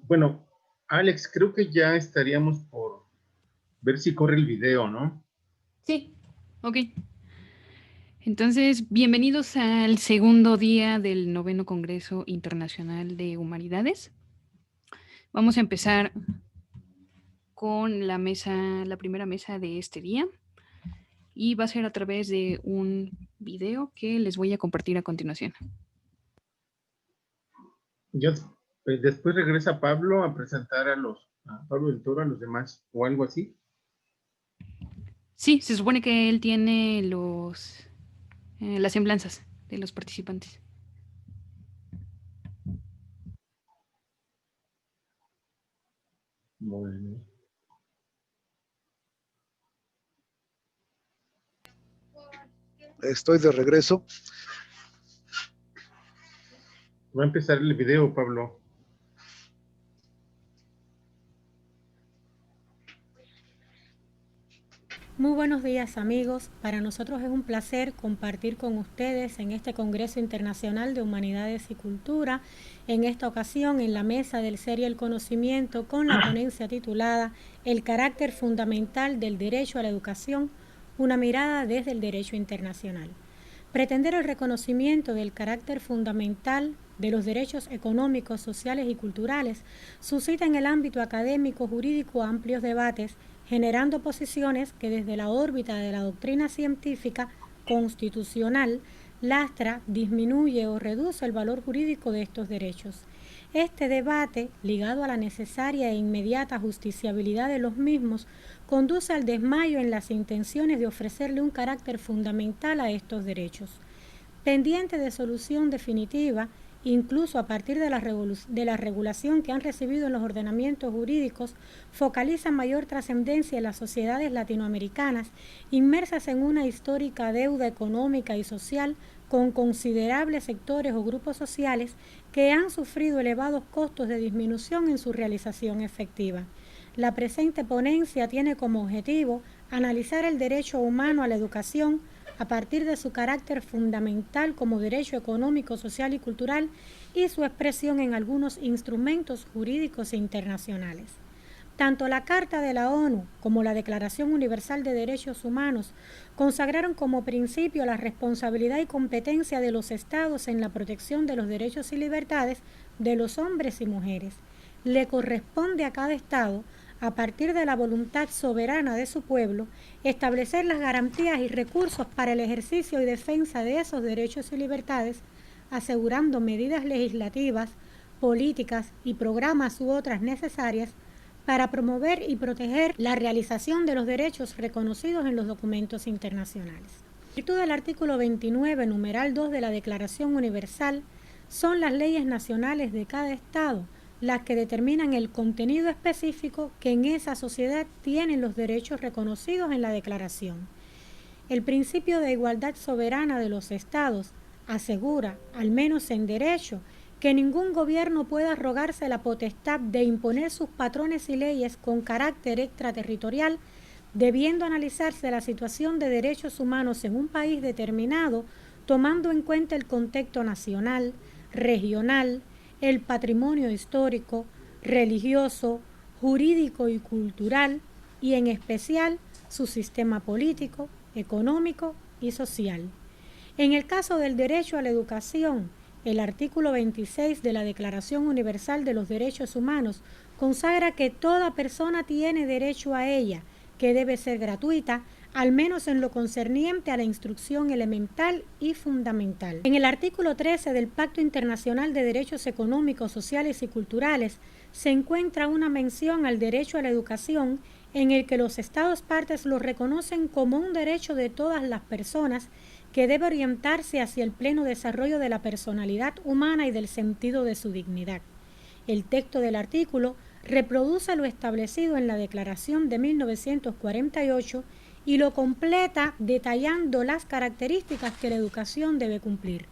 Bueno, Alex, creo que ya estaríamos por ver si corre el video, ¿no? Sí, ok. Entonces, bienvenidos al segundo día del noveno Congreso Internacional de Humanidades. Vamos a empezar con la primera mesa de este día, y va a ser a través de un video que les voy a compartir a continuación. Ya, después regresa Pablo a presentar a Pablo del Toro, a los demás, o algo así. Sí, se supone que él tiene las semblanzas de los participantes. Bueno. Estoy de regreso. Va a empezar el video, Pablo. Muy buenos días, amigos. Para nosotros es un placer compartir con ustedes en este Congreso Internacional de Humanidades y Cultura, en esta ocasión en la mesa del Ser y el Conocimiento, con la ponencia titulada El carácter fundamental del derecho a la educación, una mirada desde el derecho internacional. Pretender el reconocimiento del carácter fundamental de los derechos económicos, sociales y culturales suscita en el ámbito académico jurídico amplios debates, generando posiciones que desde la órbita de la doctrina científica constitucional lastra, disminuye o reduce el valor jurídico de estos derechos. Este debate, ligado a la necesaria e inmediata justiciabilidad de los mismos, conduce al desmayo en las intenciones de ofrecerle un carácter fundamental a estos derechos. Pendiente de solución definitiva, incluso a partir de la regulación que han recibido en los ordenamientos jurídicos, focalizan mayor trascendencia en las sociedades latinoamericanas, inmersas en una histórica deuda económica y social con considerables sectores o grupos sociales que han sufrido elevados costos de disminución en su realización efectiva. La presente ponencia tiene como objetivo analizar el derecho humano a la educación a partir de su carácter fundamental como derecho económico, social y cultural y su expresión en algunos instrumentos jurídicos internacionales. Tanto la Carta de la ONU como la Declaración Universal de Derechos Humanos consagraron como principio la responsabilidad y competencia de los Estados en la protección de los derechos y libertades de los hombres y mujeres. Le corresponde a cada Estado, a partir de la voluntad soberana de su pueblo, establecer las garantías y recursos para el ejercicio y defensa de esos derechos y libertades, asegurando medidas legislativas, políticas y programas u otras necesarias para promover y proteger la realización de los derechos reconocidos en los documentos internacionales. En virtud del artículo 29, numeral 2 de la Declaración Universal, son las leyes nacionales de cada Estado las que determinan el contenido específico que en esa sociedad tienen los derechos reconocidos en la Declaración. El principio de igualdad soberana de los Estados asegura, al menos en derecho, que ningún gobierno pueda arrogarse la potestad de imponer sus patrones y leyes con carácter extraterritorial, debiendo analizarse la situación de derechos humanos en un país determinado, tomando en cuenta el contexto nacional, regional, el patrimonio histórico, religioso, jurídico y cultural, y en especial su sistema político, económico y social. En el caso del derecho a la educación, el artículo 26 de la Declaración Universal de los Derechos Humanos consagra que toda persona tiene derecho a ella, que debe ser gratuita, al menos en lo concerniente a la instrucción elemental y fundamental. En el artículo 13 del Pacto Internacional de Derechos Económicos, Sociales y Culturales se encuentra una mención al derecho a la educación en el que los Estados partes lo reconocen como un derecho de todas las personas que debe orientarse hacia el pleno desarrollo de la personalidad humana y del sentido de su dignidad. El texto del artículo reproduce lo establecido en la Declaración de 1948 y lo completa detallando las características que la educación debe cumplir.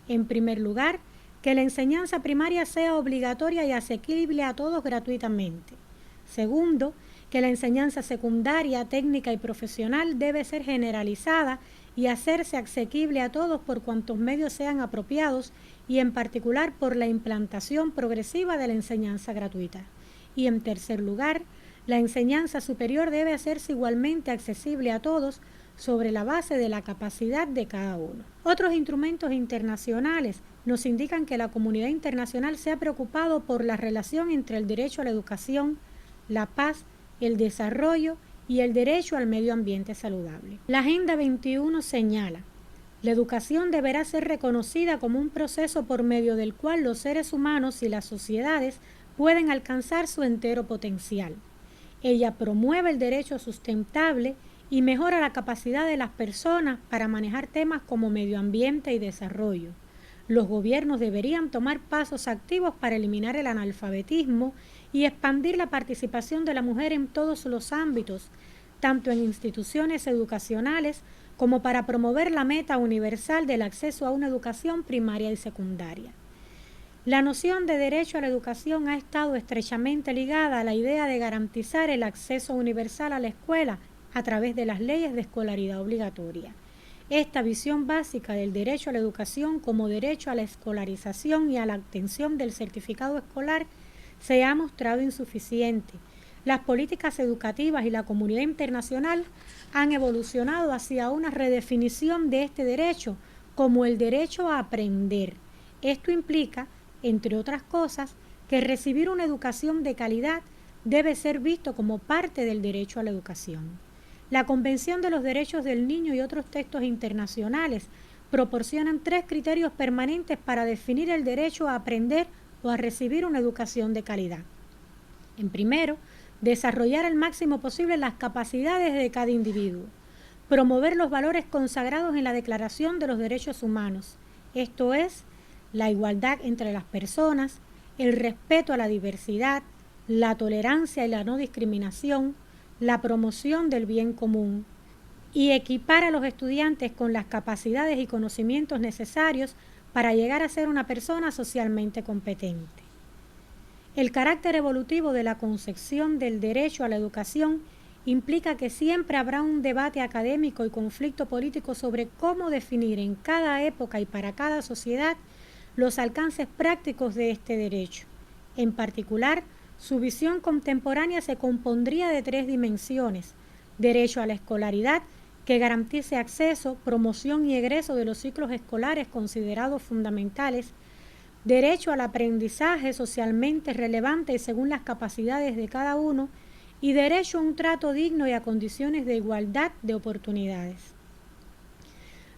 En primer lugar, que la enseñanza primaria sea obligatoria y asequible a todos gratuitamente. Segundo, que la enseñanza secundaria, técnica y profesional debe ser generalizada y hacerse asequible a todos por cuantos medios sean apropiados y en particular por la implantación progresiva de la enseñanza gratuita. Y en tercer lugar, la enseñanza superior debe hacerse igualmente accesible a todos sobre la base de la capacidad de cada uno. Otros instrumentos internacionales nos indican que la comunidad internacional se ha preocupado por la relación entre el derecho a la educación, la paz, el desarrollo y el derecho al medio ambiente saludable. La Agenda 21 señala: la educación deberá ser reconocida como un proceso por medio del cual los seres humanos y las sociedades pueden alcanzar su entero potencial. Ella promueve el derecho sustentable y mejora la capacidad de las personas para manejar temas como medio ambiente y desarrollo. Los gobiernos deberían tomar pasos activos para eliminar el analfabetismo y expandir la participación de la mujer en todos los ámbitos, tanto en instituciones educacionales como para promover la meta universal del acceso a una educación primaria y secundaria. La noción de derecho a la educación ha estado estrechamente ligada a la idea de garantizar el acceso universal a la escuela a través de las leyes de escolaridad obligatoria. Esta visión básica del derecho a la educación como derecho a la escolarización y a la obtención del certificado escolar se ha mostrado insuficiente. Las políticas educativas y la comunidad internacional han evolucionado hacia una redefinición de este derecho como el derecho a aprender. Esto implica, entre otras cosas, que recibir una educación de calidad debe ser visto como parte del derecho a la educación. La Convención de los Derechos del Niño y otros textos internacionales proporcionan 3 criterios permanentes para definir el derecho a aprender o a recibir una educación de calidad. En primero, desarrollar al máximo posible las capacidades de cada individuo. Promover los valores consagrados en la Declaración de los Derechos Humanos, esto es, la igualdad entre las personas, el respeto a la diversidad, la tolerancia y la no discriminación, la promoción del bien común, y equipar a los estudiantes con las capacidades y conocimientos necesarios para llegar a ser una persona socialmente competente. El carácter evolutivo de la concepción del derecho a la educación implica que siempre habrá un debate académico y conflicto político sobre cómo definir en cada época y para cada sociedad los alcances prácticos de este derecho. En particular, su visión contemporánea se compondría de 3 dimensiones: derecho a la escolaridad, que garantice acceso, promoción y egreso de los ciclos escolares considerados fundamentales; derecho al aprendizaje socialmente relevante y según las capacidades de cada uno; y derecho a un trato digno y a condiciones de igualdad de oportunidades.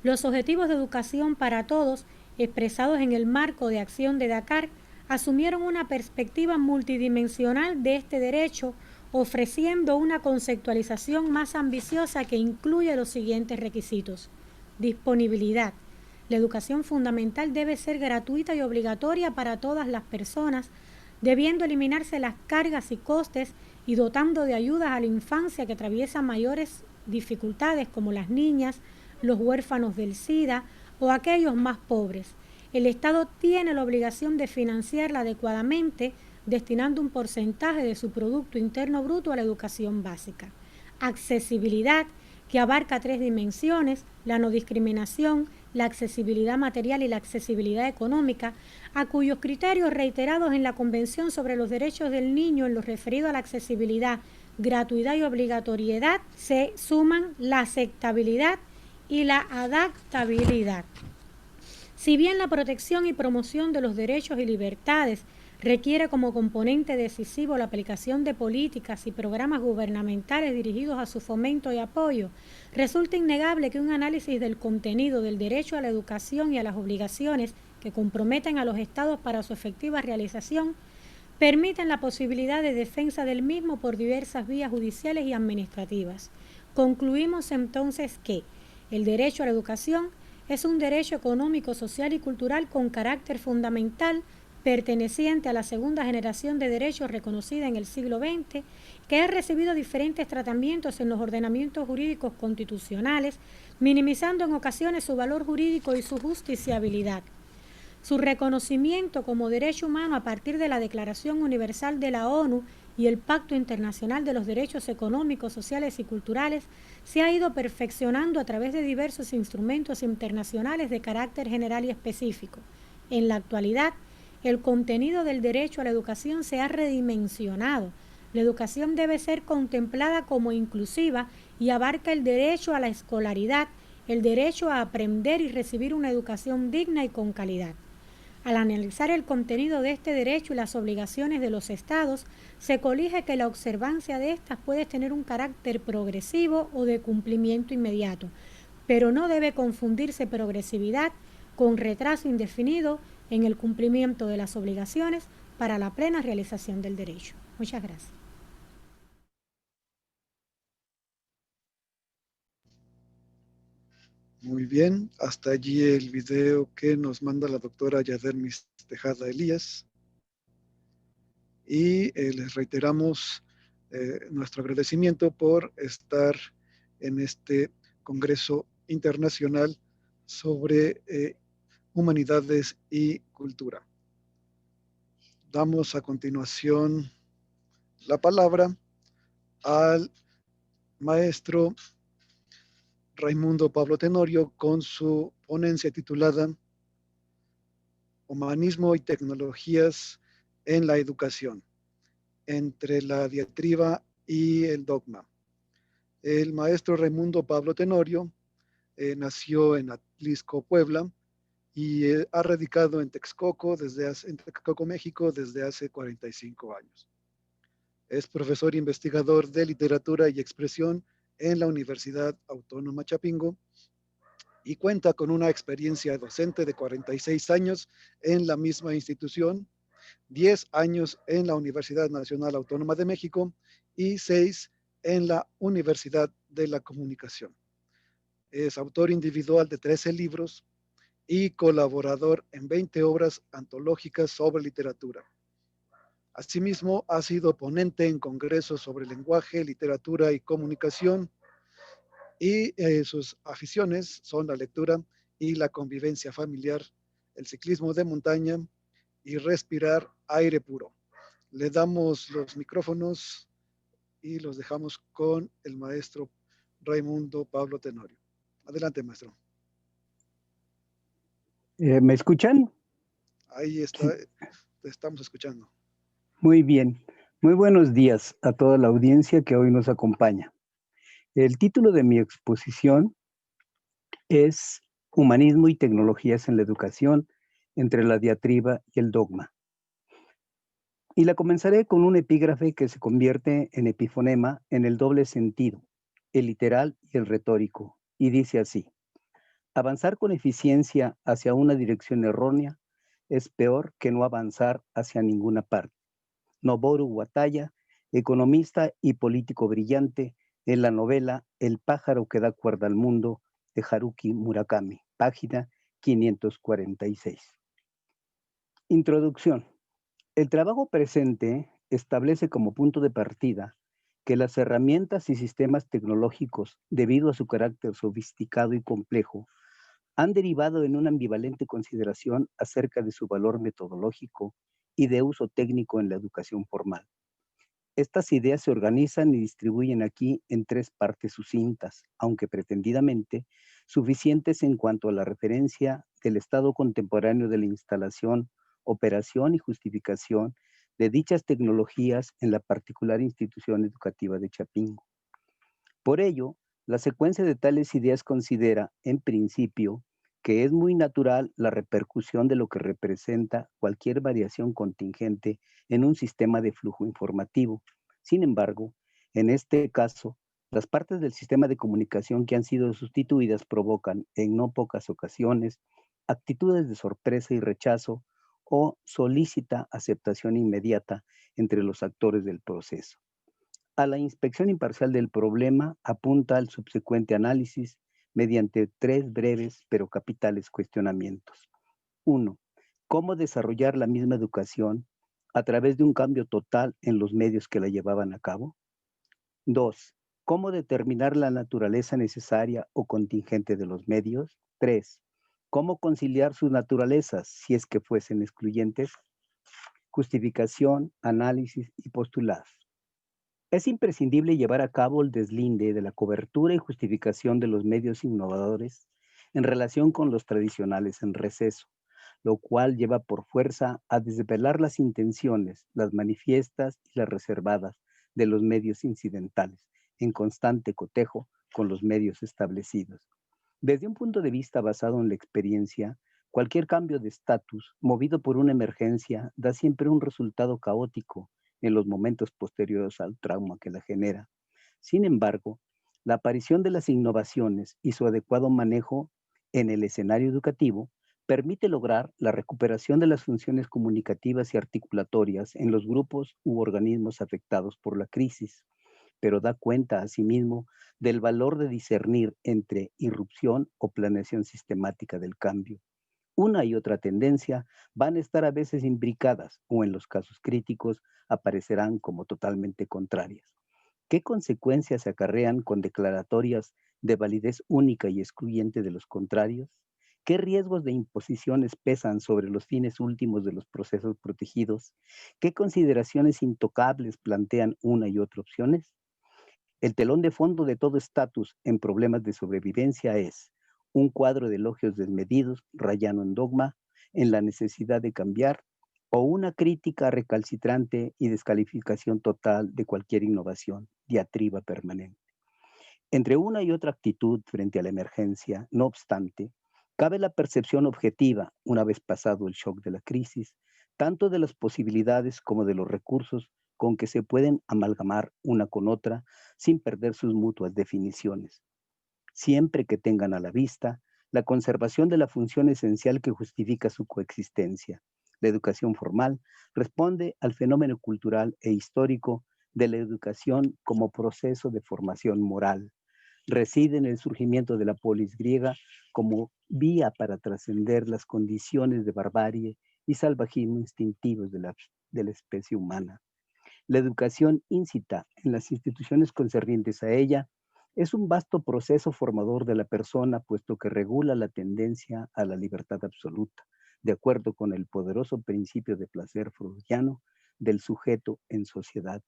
Los objetivos de educación para todos, expresados en el marco de acción de Dakar, asumieron una perspectiva multidimensional de este derecho, ofreciendo una conceptualización más ambiciosa que incluye los siguientes requisitos: disponibilidad. La educación fundamental debe ser gratuita y obligatoria para todas las personas, debiendo eliminarse las cargas y costes y dotando de ayudas a la infancia que atraviesa mayores dificultades, como las niñas, los huérfanos del SIDA o aquellos más pobres. El Estado tiene la obligación de financiarla adecuadamente, destinando un porcentaje de su Producto Interno Bruto a la educación básica. Accesibilidad, que abarca 3 dimensiones: la no discriminación, la accesibilidad material y la accesibilidad económica, a cuyos criterios reiterados en la Convención sobre los Derechos del Niño en lo referido a la accesibilidad, gratuidad y obligatoriedad se suman la aceptabilidad y la adaptabilidad. Si bien la protección y promoción de los derechos y libertades requiere como componente decisivo la aplicación de políticas y programas gubernamentales dirigidos a su fomento y apoyo, resulta innegable que un análisis del contenido del derecho a la educación y a las obligaciones que comprometen a los estados para su efectiva realización permiten la posibilidad de defensa del mismo por diversas vías judiciales y administrativas. Concluimos entonces que el derecho a la educación es un derecho económico, social y cultural con carácter fundamental, perteneciente a la segunda generación de derechos reconocida en el siglo XX, que ha recibido diferentes tratamientos en los ordenamientos jurídicos constitucionales, minimizando en ocasiones su valor jurídico y su justiciabilidad. Su reconocimiento como derecho humano a partir de la Declaración Universal de la ONU y el Pacto Internacional de los Derechos Económicos, Sociales y Culturales se ha ido perfeccionando a través de diversos instrumentos internacionales de carácter general y específico. En la actualidad, el contenido del derecho a la educación se ha redimensionado. La educación debe ser contemplada como inclusiva y abarca el derecho a la escolaridad, el derecho a aprender y recibir una educación digna y con calidad. Al analizar el contenido de este derecho y las obligaciones de los estados, se colige que la observancia de estas puede tener un carácter progresivo o de cumplimiento inmediato, pero no debe confundirse progresividad con retraso indefinido en el cumplimiento de las obligaciones para la plena realización del derecho. Muchas gracias. Muy bien, hasta allí el video que nos manda la doctora Yadermis Tejada Elías. Y les reiteramos nuestro agradecimiento por estar en este Congreso Internacional sobre Humanidades y Cultura. Damos a continuación la palabra al maestro Raimundo Pablo Tenorio con su ponencia titulada Humanismo y Tecnologías en la Educación, entre la diatriba y el dogma. El maestro Raimundo Pablo Tenorio nació en Atlisco, Puebla, y ha radicado en Texcoco, México, desde hace 45 años. Es profesor investigador de literatura y expresión en la Universidad Autónoma Chapingo y cuenta con una experiencia docente de 46 años en la misma institución, 10 años en la Universidad Nacional Autónoma de México y 6 en la Universidad de la Comunicación. Es autor individual de 13 libros y colaborador en 20 obras antológicas sobre literatura. Asimismo, ha sido ponente en congresos sobre lenguaje, literatura y comunicación, y sus aficiones son la lectura y la convivencia familiar, el ciclismo de montaña y respirar aire puro. Le damos los micrófonos y los dejamos con el maestro Raimundo Pablo Tenorio. Adelante, maestro. ¿Me escuchan? Ahí está, te estamos escuchando. Muy bien. Muy buenos días a toda la audiencia que hoy nos acompaña. El título de mi exposición es Humanismo y Tecnologías en la Educación, entre la diatriba y el dogma. Y la comenzaré con un epígrafe que se convierte en epifonema en el doble sentido, el literal y el retórico, y dice así: avanzar con eficiencia hacia una dirección errónea es peor que no avanzar hacia ninguna parte. Noboru Wataya, economista y político brillante, en la novela El pájaro que da cuerda al mundo, de Haruki Murakami, página 546. Introducción. El trabajo presente establece como punto de partida que las herramientas y sistemas tecnológicos, debido a su carácter sofisticado y complejo, han derivado en una ambivalente consideración acerca de su valor metodológico y de uso técnico en la educación formal. Estas ideas se organizan y distribuyen aquí en 3 partes sucintas, aunque pretendidamente suficientes en cuanto a la referencia del estado contemporáneo de la instalación, operación y justificación de dichas tecnologías en la particular institución educativa de Chapingo. Por ello, la secuencia de tales ideas considera, en principio, que es muy natural la repercusión de lo que representa cualquier variación contingente en un sistema de flujo informativo. Sin embargo, en este caso, las partes del sistema de comunicación que han sido sustituidas provocan, en no pocas ocasiones, actitudes de sorpresa y rechazo o solícita aceptación inmediata entre los actores del proceso. A la inspección imparcial del problema apunta el subsecuente análisis mediante 3 breves pero capitales cuestionamientos. 1. ¿Cómo desarrollar la misma educación a través de un cambio total en los medios que la llevaban a cabo? 2. ¿Cómo determinar la naturaleza necesaria o contingente de los medios? 3. ¿Cómo conciliar sus naturalezas si es que fuesen excluyentes? Justificación, análisis y postulados. Es imprescindible llevar a cabo el deslinde de la cobertura y justificación de los medios innovadores en relación con los tradicionales en receso. lo cual lleva por fuerza a desvelar las intenciones, las manifiestas y las reservadas de los medios incidentales, en constante cotejo con los medios establecidos. Desde un punto de vista basado en la experiencia, cualquier cambio de estatus movido por una emergencia da siempre un resultado caótico en los momentos posteriores al trauma que la genera. Sin embargo, la aparición de las innovaciones y su adecuado manejo en el escenario educativo permite lograr la recuperación de las funciones comunicativas y articulatorias en los grupos u organismos afectados por la crisis, pero da cuenta asimismo del valor de discernir entre irrupción o planeación sistemática del cambio. Una y otra tendencia van a estar a veces imbricadas o en los casos críticos aparecerán como totalmente contrarias. ¿Qué consecuencias se acarrean con declaratorias de validez única y excluyente de los contrarios? ¿Qué riesgos de imposiciones pesan sobre los fines últimos de los procesos protegidos? ¿Qué consideraciones intocables plantean una y otra opciones? El telón de fondo de todo estatus en problemas de sobrevivencia es un cuadro de elogios desmedidos, rayano en dogma, en la necesidad de cambiar, o una crítica recalcitrante y descalificación total de cualquier innovación, diatriba permanente. Entre una y otra actitud frente a la emergencia, no obstante, cabe la percepción objetiva, una vez pasado el shock de la crisis, tanto de las posibilidades como de los recursos con que se pueden amalgamar una con otra sin perder sus mutuas definiciones, siempre que tengan a la vista la conservación de la función esencial que justifica su coexistencia. La educación formal responde al fenómeno cultural e histórico de la educación como proceso de formación moral. Reside en el surgimiento de la polis griega como vía para trascender las condiciones de barbarie y salvajismo instintivos de la especie humana. La educación incita en las instituciones concernientes a ella es un vasto proceso formador de la persona, puesto que regula la tendencia a la libertad absoluta, de acuerdo con el poderoso principio de placer freudiano del sujeto en sociedad.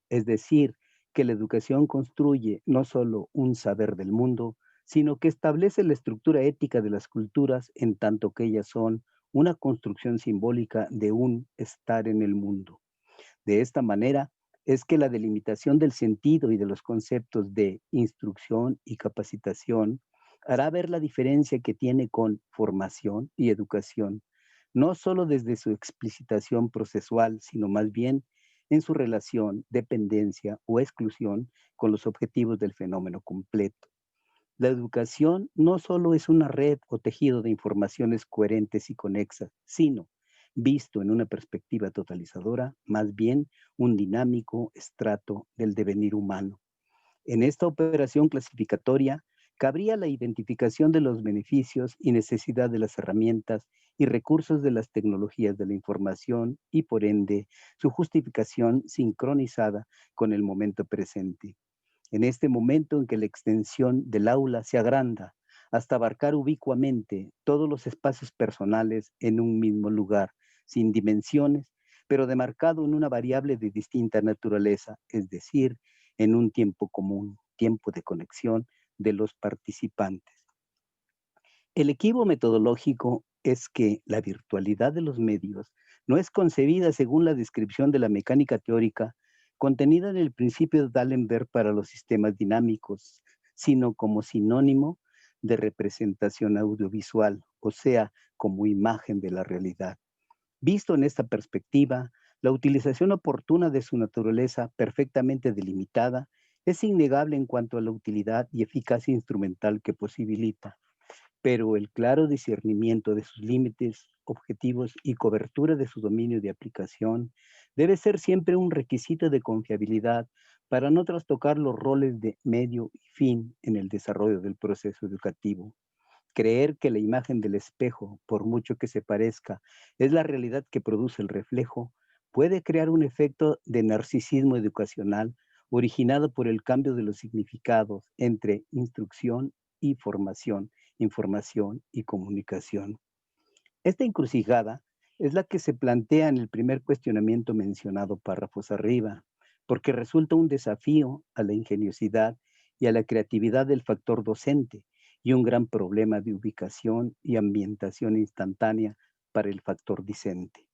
Es decir, que la educación construye no solo un saber del mundo, sino que establece la estructura ética de las culturas en tanto que ellas son una construcción simbólica de un estar en el mundo. De esta manera es que la delimitación del sentido y de los conceptos de instrucción y capacitación hará ver la diferencia que tiene con formación y educación, no solo desde su explicitación procesual, sino más bien en su relación, dependencia o exclusión con los objetivos del fenómeno completo. La educación no solo es una red o tejido de informaciones coherentes y conexas, sino, visto en una perspectiva totalizadora, más bien un dinámico estrato del devenir humano. En esta operación clasificatoria, cabría la identificación de los beneficios y necesidad de las herramientas y recursos de las tecnologías de la información y, por ende, su justificación sincronizada con el momento presente. En este momento en que la extensión del aula se agranda hasta abarcar ubicuamente todos los espacios personales en un mismo lugar, sin dimensiones, pero demarcado en una variable de distinta naturaleza, es decir, en un tiempo común, tiempo de conexión de los participantes. El equívoco metodológico es que la virtualidad de los medios no es concebida según la descripción de la mecánica teórica contenida en el principio de D'Alembert para los sistemas dinámicos, sino como sinónimo de representación audiovisual, o sea, como imagen de la realidad. Visto en esta perspectiva, la utilización oportuna de su naturaleza perfectamente delimitada es innegable en cuanto a la utilidad y eficacia instrumental que posibilita, pero el claro discernimiento de sus límites, objetivos y cobertura de su dominio de aplicación debe ser siempre un requisito de confiabilidad para no trastocar los roles de medio y fin en el desarrollo del proceso educativo. Creer que la imagen del espejo, por mucho que se parezca, es la realidad que produce el reflejo, puede crear un efecto de narcisismo educacional originado por el cambio de los significados entre instrucción y formación, información y comunicación. Esta encrucijada es la que se plantea en el primer cuestionamiento mencionado párrafos arriba, porque resulta un desafío a la ingeniosidad y a la creatividad del factor docente y un gran problema de ubicación y ambientación instantánea para el factor discente.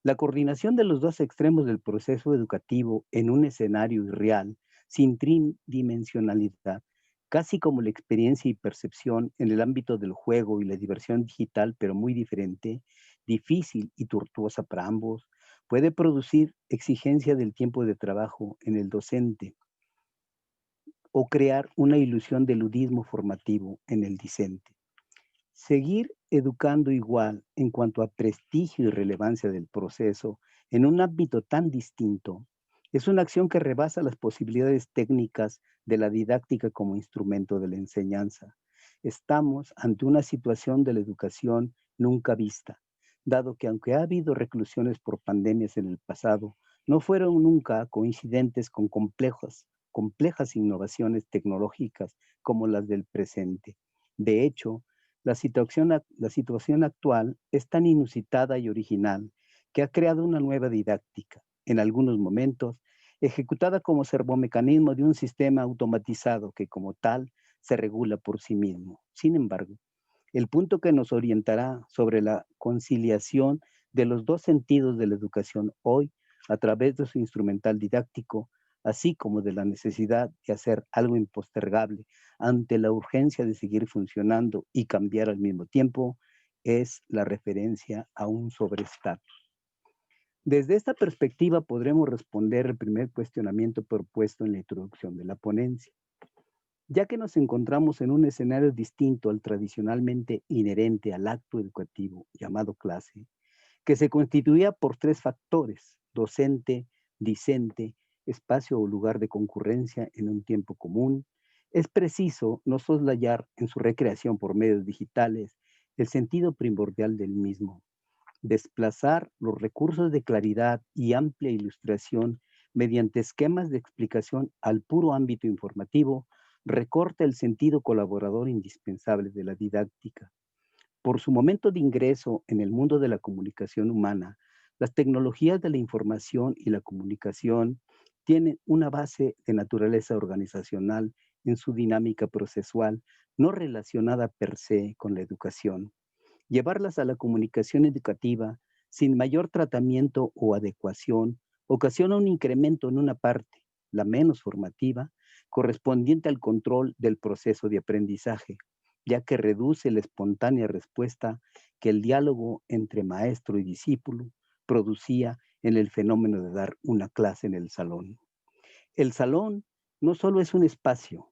La coordinación de los dos extremos del proceso educativo en un escenario irreal, sin tridimensionalidad, casi como la experiencia y percepción en el ámbito del juego y la diversión digital, pero muy diferente, difícil y tortuosa para ambos, puede producir exigencia del tiempo de trabajo en el docente o crear una ilusión de ludismo formativo en el discente. Seguir educando igual en cuanto a prestigio y relevancia del proceso en un ámbito tan distinto es una acción que rebasa las posibilidades técnicas de la didáctica como instrumento de la enseñanza. Estamos ante una situación de la educación nunca vista, dado que aunque ha habido reclusiones por pandemias en el pasado, no fueron nunca coincidentes con complejas innovaciones tecnológicas como las del presente. De hecho, la situación actual es tan inusitada y original que ha creado una nueva didáctica, en algunos momentos, ejecutada como servomecanismo de un sistema automatizado que como tal se regula por sí mismo. Sin embargo, el punto que nos orientará sobre la conciliación de los dos sentidos de la educación hoy a través de su instrumental didáctico, así como de la necesidad de hacer algo impostergable ante la urgencia de seguir funcionando y cambiar al mismo tiempo, es la referencia a un sobreestatus. Desde esta perspectiva podremos responder el primer cuestionamiento propuesto en la introducción de la ponencia. Ya que nos encontramos en un escenario distinto al tradicionalmente inherente al acto educativo llamado clase, que se constituía por tres factores: docente, discente, espacio o lugar de concurrencia en un tiempo común, es preciso no soslayar en su recreación por medios digitales el sentido primordial del mismo. Desplazar los recursos de claridad y amplia ilustración mediante esquemas de explicación al puro ámbito informativo recorta el sentido colaborador indispensable de la didáctica. Por su momento de ingreso en el mundo de la comunicación humana, las tecnologías de la información y la comunicación tienen una base de naturaleza organizacional en su dinámica procesual, no relacionada per se con la educación. Llevarlas a la comunicación educativa sin mayor tratamiento o adecuación ocasiona un incremento en una parte, la menos formativa, correspondiente al control del proceso de aprendizaje, ya que reduce la espontánea respuesta que el diálogo entre maestro y discípulo producía en el fenómeno de dar una clase en el salón. El salón no solo es un espacio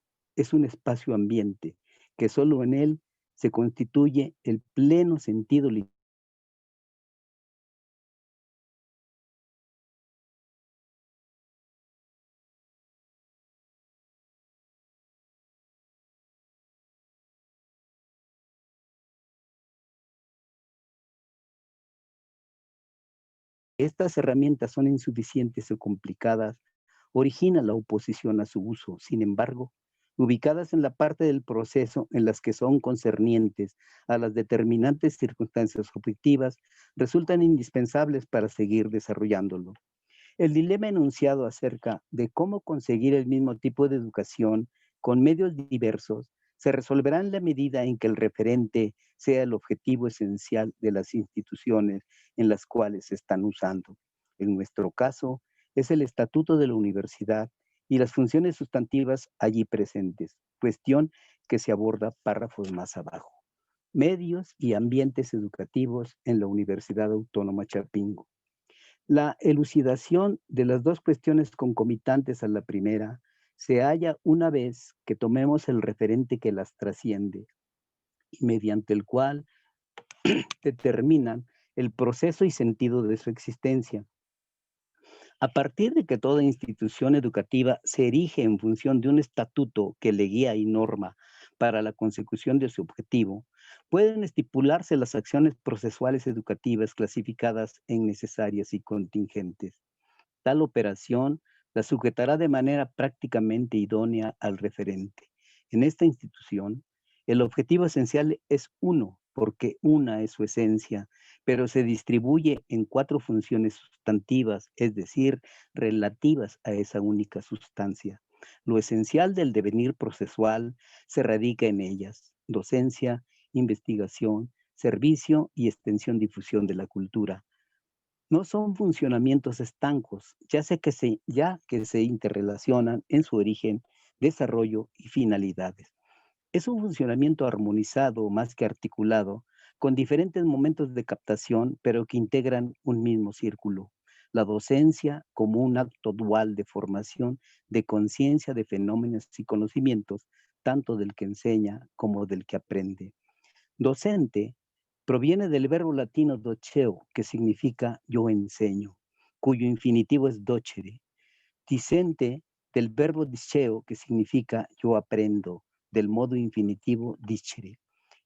ambiente, que solo en él se constituye el pleno sentido literario. Estas herramientas son insuficientes o complicadas, origina la oposición a su uso. Sin embargo, ubicadas en la parte del proceso en las que son concernientes a las determinantes circunstancias objetivas, resultan indispensables para seguir desarrollándolo. El dilema enunciado acerca de cómo conseguir el mismo tipo de educación con medios diversos se resolverá en la medida en que el referente sea el objetivo esencial de las instituciones en las cuales se están usando. En nuestro caso, es el estatuto de la universidad y las funciones sustantivas allí presentes, cuestión que se aborda párrafos más abajo. Medios y ambientes educativos en la Universidad Autónoma Chapingo. La elucidación de las dos cuestiones concomitantes a la primera se halla una vez que tomemos el referente que las trasciende y mediante el cual determinan el proceso y sentido de su existencia. A partir de que toda institución educativa se erige en función de un estatuto que le guía y norma para la consecución de su objetivo, pueden estipularse las acciones procesuales educativas clasificadas en necesarias y contingentes. Tal operación la sujetará de manera prácticamente idónea al referente. En esta institución, el objetivo esencial es uno, porque una es su esencia, pero se distribuye en 4 funciones sustantivas, es decir, relativas a esa única sustancia. Lo esencial del devenir procesual se radica en ellas: docencia, investigación, servicio y extensión difusión de la cultura. No son funcionamientos estancos, ya que se interrelacionan en su origen, desarrollo y finalidades. Es un funcionamiento armonizado más que articulado, con diferentes momentos de captación, pero que integran un mismo círculo. La docencia como un acto dual de formación de conciencia de fenómenos y conocimientos, tanto del que enseña como del que aprende. Docente proviene del verbo latino doceo, que significa yo enseño, cuyo infinitivo es docere. Discente del verbo disceo, que significa yo aprendo, del modo infinitivo dicere.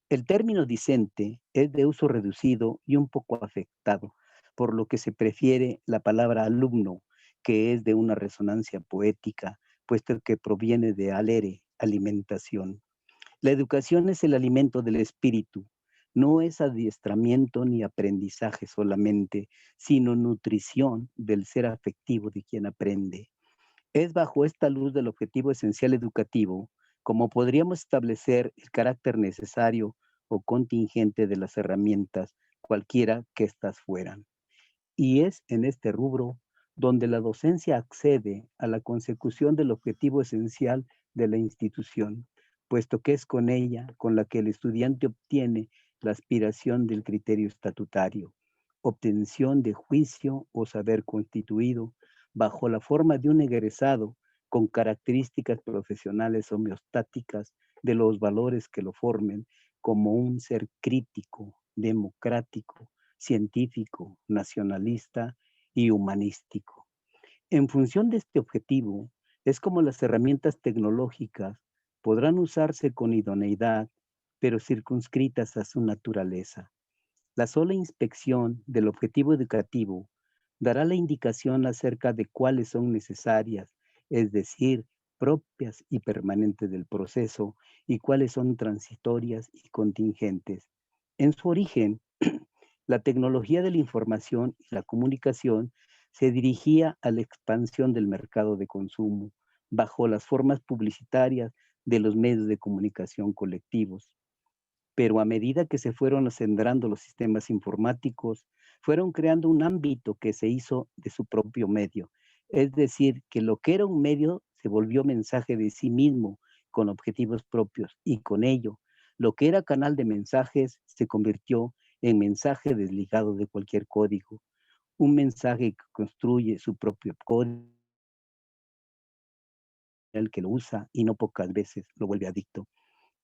El término discente es de uso reducido y un poco afectado, por lo que se prefiere la palabra alumno, que es de una resonancia poética, puesto que proviene de alere, alimentación. La educación es el alimento del espíritu, no es adiestramiento ni aprendizaje solamente, sino nutrición del ser afectivo de quien aprende. Es bajo esta luz del objetivo esencial educativo como podríamos establecer el carácter necesario o contingente de las herramientas, cualquiera que éstas fueran. Y es en este rubro donde la docencia accede a la consecución del objetivo esencial de la institución, puesto que es con ella con la que el estudiante obtiene la aspiración del criterio estatutario, obtención de juicio o saber constituido bajo la forma de un egresado con características profesionales homeostáticas de los valores que lo formen como un ser crítico, democrático, científico, nacionalista y humanístico. En función de este objetivo, es como las herramientas tecnológicas podrán usarse con idoneidad, pero circunscritas a su naturaleza. La sola inspección del objetivo educativo dará la indicación acerca de cuáles son necesarias, es decir, propias y permanentes del proceso, y cuáles son transitorias y contingentes. En su origen, la tecnología de la información y la comunicación se dirigía a la expansión del mercado de consumo bajo las formas publicitarias de los medios de comunicación colectivos. Pero a medida que se fueron acendrando los sistemas informáticos, fueron creando un ámbito que se hizo de su propio medio. Es decir, que lo que era un medio se volvió mensaje de sí mismo, con objetivos propios, y con ello, lo que era canal de mensajes se convirtió en mensaje desligado de cualquier código. Un mensaje que construye su propio código, el que lo usa y no pocas veces lo vuelve adicto.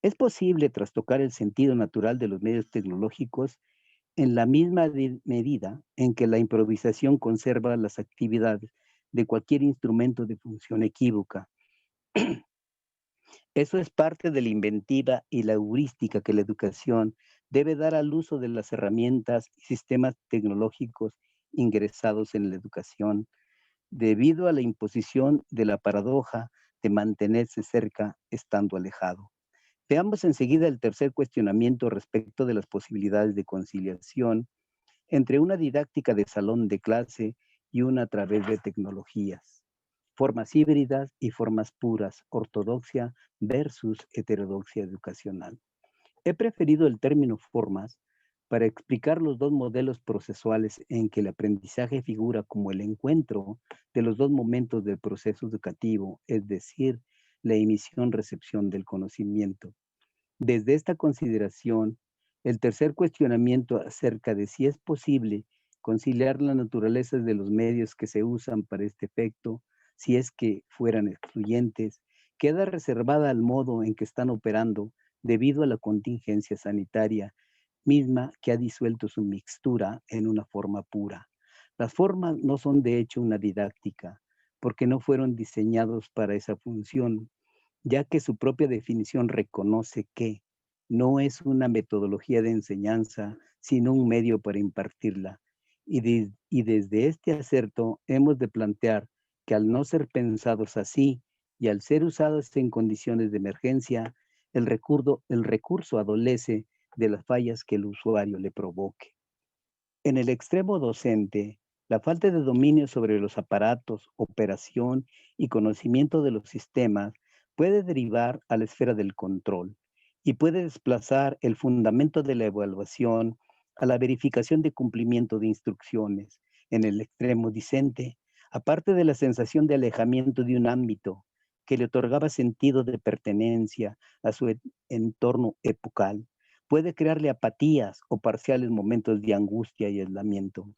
Es posible trastocar el sentido natural de los medios tecnológicos en la misma medida en que la improvisación conserva las actividades de cualquier instrumento de función equívoca. Eso es parte de la inventiva y la heurística que la educación debe dar al uso de las herramientas y sistemas tecnológicos ingresados en la educación, debido a la imposición de la paradoja de mantenerse cerca estando alejado. Veamos enseguida el tercer cuestionamiento respecto de las posibilidades de conciliación entre una didáctica de salón de clase y una a través de tecnologías, formas híbridas y formas puras, ortodoxia versus heterodoxia educacional. He preferido el término formas para explicar los dos modelos procesuales en que el aprendizaje figura como el encuentro de los dos momentos del proceso educativo, es decir, la emisión-recepción del conocimiento. Desde esta consideración, el tercer cuestionamiento acerca de si es posible conciliar la naturaleza de los medios que se usan para este efecto, si es que fueran excluyentes, queda reservada al modo en que están operando debido a la contingencia sanitaria misma que ha disuelto su mixtura en una forma pura. Las formas no son de hecho una didáctica, porque no fueron diseñados para esa función, ya que su propia definición reconoce que no es una metodología de enseñanza, sino un medio para impartirla. Y desde este acerto hemos de plantear que al no ser pensados así y al ser usados en condiciones de emergencia, el recurso adolece de las fallas que el usuario le provoque. En el extremo docente, la falta de dominio sobre los aparatos, operación y conocimiento de los sistemas puede derivar a la esfera del control. y puede desplazar el fundamento de la evaluación a la verificación de cumplimiento de instrucciones. En el extremo discente, aparte de la sensación de alejamiento de un ámbito que le otorgaba sentido de pertenencia a su entorno epocal, puede crearle apatías o parciales momentos de angustia y aislamiento.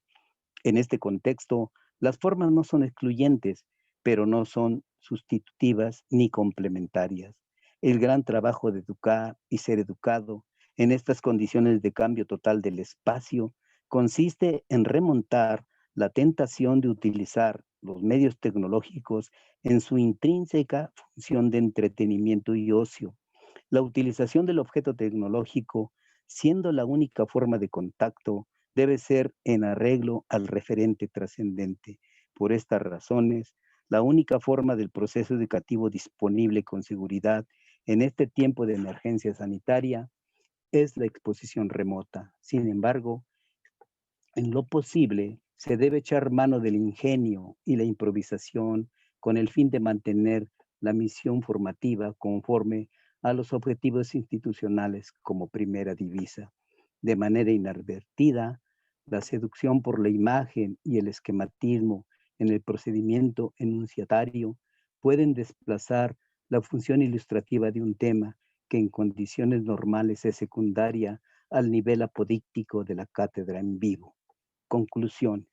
En este contexto, las formas no son excluyentes, pero no son sustitutivas ni complementarias. El gran trabajo de educar y ser educado en estas condiciones de cambio total del espacio consiste en remontar la tentación de utilizar los medios tecnológicos en su intrínseca función de entretenimiento y ocio. La utilización del objeto tecnológico, siendo la única forma de contacto, debe ser en arreglo al referente trascendente. Por estas razones, la única forma del proceso educativo disponible con seguridad en este tiempo de emergencia sanitaria es la exposición remota. Sin embargo, en lo posible, se debe echar mano del ingenio y la improvisación con el fin de mantener la misión formativa conforme a los objetivos institucionales como primera divisa. De manera inadvertida, la seducción por la imagen y el esquematismo en el procedimiento enunciatario pueden desplazar la función ilustrativa de un tema que en condiciones normales es secundaria al nivel apodíctico de la cátedra en vivo. Conclusiones.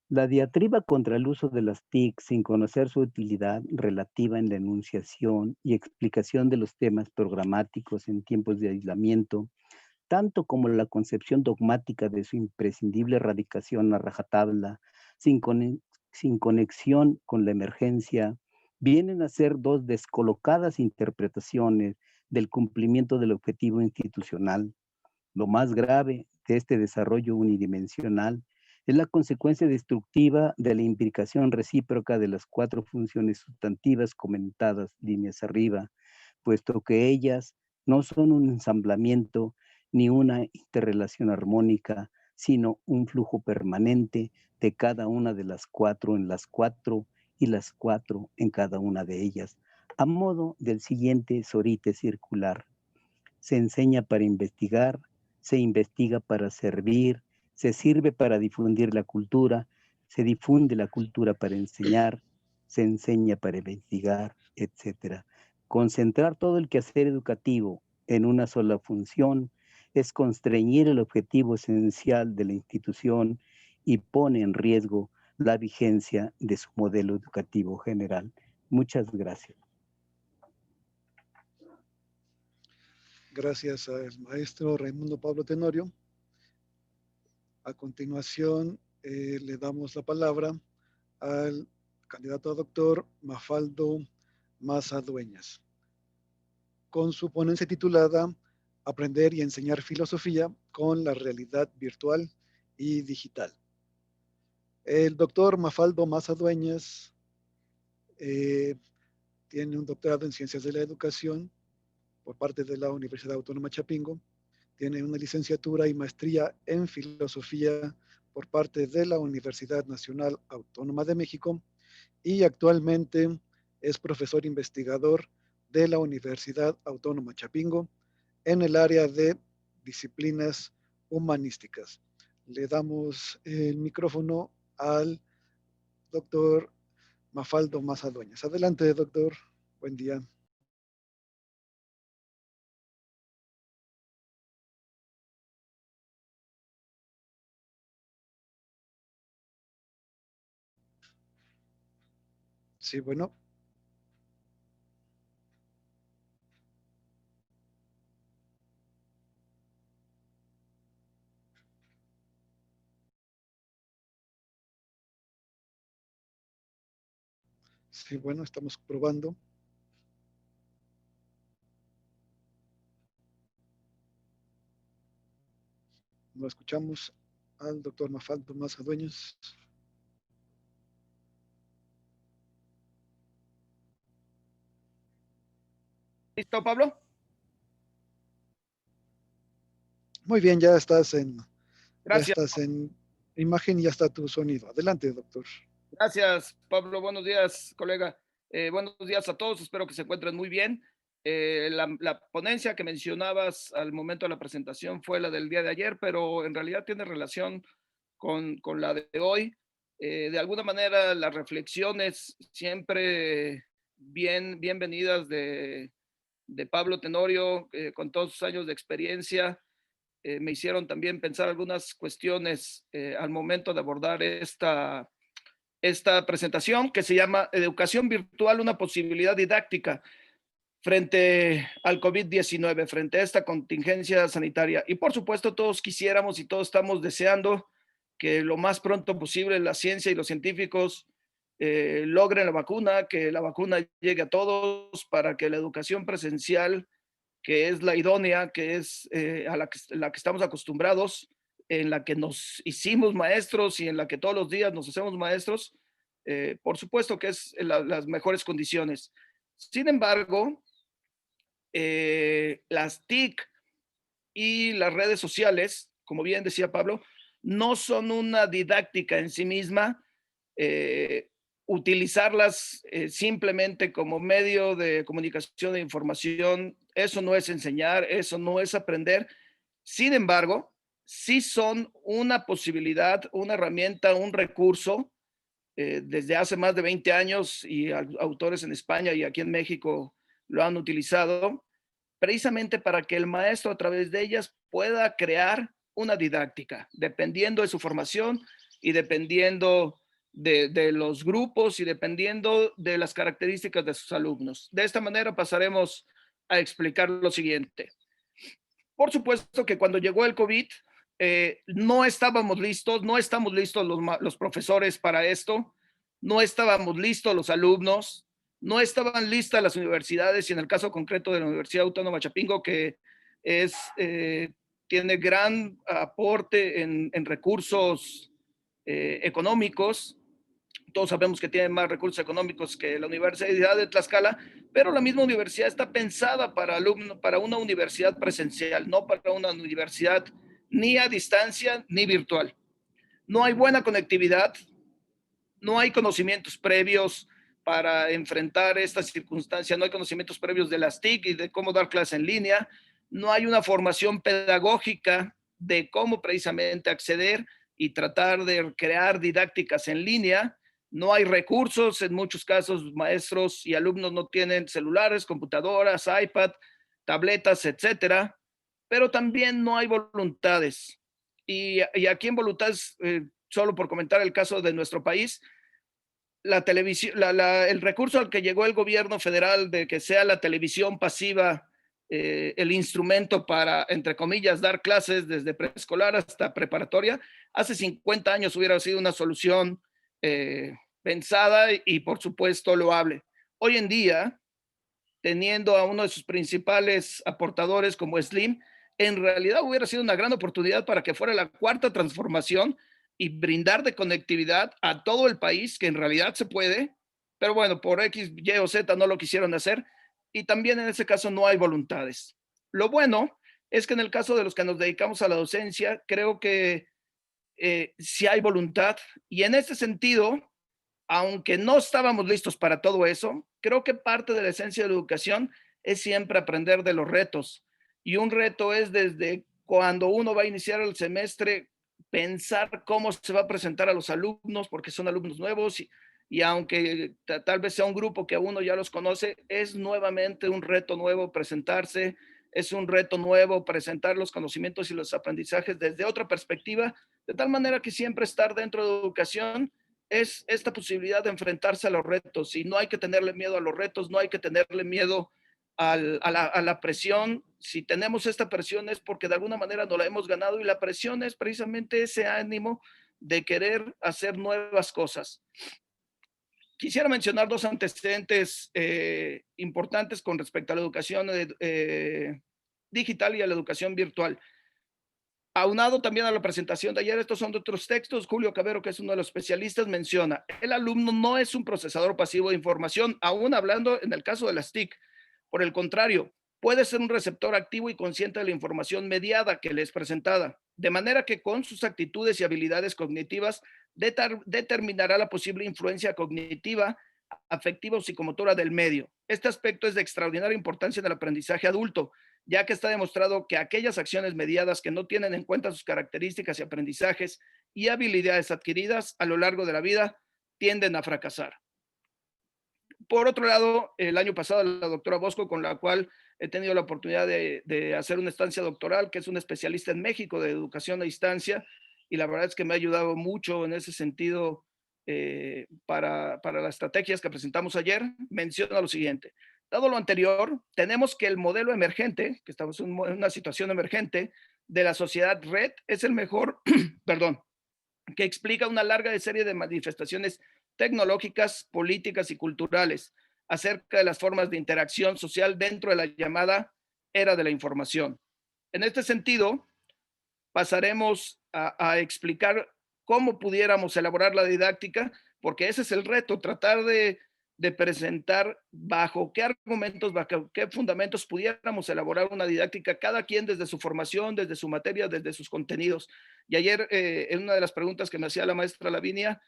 La diatriba contra el uso de las TIC sin conocer su utilidad relativa en la enunciación y explicación de los temas programáticos en tiempos de aislamiento, tanto como la concepción dogmática de su imprescindible erradicación a rajatabla, sin conexión con la emergencia, vienen a ser dos descolocadas interpretaciones del cumplimiento del objetivo institucional. Lo más grave de este desarrollo unidimensional es la consecuencia destructiva de la implicación recíproca de las cuatro funciones sustantivas comentadas líneas arriba, puesto que ellas no son un ensamblamiento ni una interrelación armónica, sino un flujo permanente de cada una de las cuatro en las cuatro y las cuatro en cada una de ellas, a modo del siguiente sorite circular. Se enseña para investigar, se investiga para servir, se sirve para difundir la cultura, se difunde la cultura para enseñar, se enseña para investigar, etc. Concentrar todo el quehacer educativo en una sola función es constreñir el objetivo esencial de la institución y pone en riesgo la vigencia de su modelo educativo general. Muchas gracias. Gracias al maestro Raimundo Pablo Tenorio. A continuación, le damos la palabra al candidato a doctor Mafaldo Maza Dueñas, con su ponencia titulada Aprender y enseñar filosofía con la realidad virtual y digital. El doctor Mafaldo Maza Dueñas tiene un doctorado en Ciencias de la Educación por parte de la Universidad Autónoma Chapingo. Tiene una licenciatura y maestría en filosofía por parte de la Universidad Nacional Autónoma de México y actualmente es profesor investigador de la Universidad Autónoma Chapingo en el área de disciplinas humanísticas. Le damos el micrófono al doctor Mafaldo Maza Dueñas. Adelante, doctor. Buen día. Sí, bueno. Sí, bueno, estamos probando. No escuchamos al doctor Mafaldo Maza Dueñas. ¿Listo, Pablo? Muy bien, ya estás en Gracias. Imagen y ya está tu sonido. Adelante, doctor. Gracias, Pablo. Buenos días, colega. Buenos días a todos. Espero que se encuentren muy bien. La ponencia que mencionabas al momento de la presentación fue la del día de ayer, pero en realidad tiene relación con la de hoy. De alguna manera, las reflexiones siempre bienvenidas de Pablo Tenorio, con todos sus años de experiencia, me hicieron también pensar algunas cuestiones al momento de abordar esta presentación, que se llama Educación Virtual, una posibilidad didáctica frente al COVID-19, frente a esta contingencia sanitaria. Y por supuesto, todos quisiéramos y todos estamos deseando que lo más pronto posible la ciencia y los científicos logren la vacuna, que la vacuna llegue a todos para que la educación presencial, que es la idónea, que es a la que estamos acostumbrados, en la que nos hicimos maestros y en la que todos los días nos hacemos maestros, por supuesto que es las mejores condiciones. Sin embargo, las TIC y las redes sociales, como bien decía Pablo, no son una didáctica en sí misma. Utilizarlas simplemente como medio de comunicación e información, eso no es enseñar, eso no es aprender. Sin embargo, sí son una posibilidad, una herramienta, un recurso. Desde hace más de 20 años y autores en España y aquí en México lo han utilizado, precisamente para que el maestro a través de ellas pueda crear una didáctica, dependiendo de su formación y dependiendo de los grupos y dependiendo de las características de sus alumnos. De esta manera pasaremos a explicar lo siguiente. Por supuesto que cuando llegó el COVID, no estábamos listos, no estamos listos los profesores para esto, no estábamos listos los alumnos, no estaban listas las universidades, y en el caso concreto de la Universidad Autónoma de Chapingo, que tiene gran aporte en recursos económicos. Todos sabemos que tiene más recursos económicos que la Universidad de Tlaxcala, pero la misma universidad está pensada para una universidad presencial, no para una universidad ni a distancia ni virtual. No hay buena conectividad, no hay conocimientos previos para enfrentar esta circunstancia, no hay conocimientos previos de las TIC y de cómo dar clase en línea, no hay una formación pedagógica de cómo precisamente acceder y tratar de crear didácticas en línea. No hay recursos, en muchos casos maestros y alumnos no tienen celulares, computadoras, iPad, tabletas, etcétera, pero también no hay voluntades. Y aquí en voluntades, solo por comentar el caso de nuestro país, la televisión, el recurso al que llegó el gobierno federal de que sea la televisión pasiva el instrumento para, entre comillas, dar clases desde preescolar hasta preparatoria, hace 50 años hubiera sido una solución pensada y por supuesto loable. Hoy en día, teniendo a uno de sus principales aportadores como Slim, en realidad hubiera sido una gran oportunidad para que fuera la cuarta transformación y brindar de conectividad a todo el país, que en realidad se puede, pero bueno, por X, Y o Z no lo quisieron hacer, y también en ese caso no hay voluntades. Lo bueno es que en el caso de los que nos dedicamos a la docencia, creo que sí hay voluntad, y en ese sentido, aunque no estábamos listos para todo eso, creo que parte de la esencia de la educación es siempre aprender de los retos. Y un reto es desde cuando uno va a iniciar el semestre, pensar cómo se va a presentar a los alumnos, porque son alumnos nuevos y aunque tal vez sea un grupo que uno ya los conoce, es nuevamente un reto nuevo presentarse, es un reto nuevo presentar los conocimientos y los aprendizajes desde otra perspectiva, de tal manera que siempre estar dentro de educación es esta posibilidad de enfrentarse a los retos, y no hay que tenerle miedo a los retos, no hay que tenerle miedo a la presión. Si tenemos esta presión es porque de alguna manera no la hemos ganado, y la presión es precisamente ese ánimo de querer hacer nuevas cosas. Quisiera mencionar dos antecedentes importantes con respecto a la educación digital y a la educación virtual. Aunado también a la presentación de ayer, estos son de otros textos. Julio Cabero, que es uno de los especialistas, menciona: el alumno no es un procesador pasivo de información, aún hablando en el caso de las TIC. Por el contrario, puede ser un receptor activo y consciente de la información mediada que le es presentada, de manera que con sus actitudes y habilidades cognitivas determinará la posible influencia cognitiva afectivo-psicomotora del medio. Este aspecto es de extraordinaria importancia en el aprendizaje adulto, ya que está demostrado que aquellas acciones mediadas que no tienen en cuenta sus características y aprendizajes y habilidades adquiridas a lo largo de la vida tienden a fracasar. Por otro lado, el año pasado la doctora Bosco, con la cual he tenido la oportunidad de hacer una estancia doctoral, que es una especialista en México de educación a distancia, y la verdad es que me ha ayudado mucho en ese sentido para las estrategias que presentamos ayer, menciona lo siguiente. Dado lo anterior, tenemos que el modelo emergente, que estamos en una situación emergente, de la sociedad red, es el mejor, perdón, que explica una larga serie de manifestaciones tecnológicas, políticas y culturales acerca de las formas de interacción social dentro de la llamada era de la información. En este sentido, pasaremos a explicar cómo pudiéramos elaborar la didáctica, porque ese es el reto, tratar de presentar bajo qué argumentos, bajo qué fundamentos pudiéramos elaborar una didáctica, cada quien desde su formación, desde su materia, desde sus contenidos. Y ayer, en una de las preguntas que me hacía la maestra Lavinia,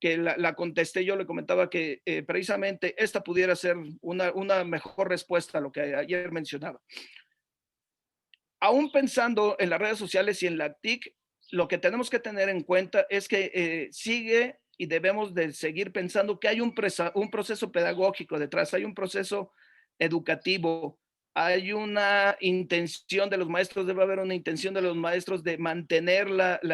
que la contesté, yo le comentaba que precisamente esta pudiera ser una mejor respuesta a lo que ayer mencionaba. Aún pensando en las redes sociales y en la TIC, lo que tenemos que tener en cuenta es que sigue y debemos de seguir pensando que hay un proceso pedagógico detrás, hay un proceso educativo, hay una intención de los maestros, debe haber una intención de los maestros de mantener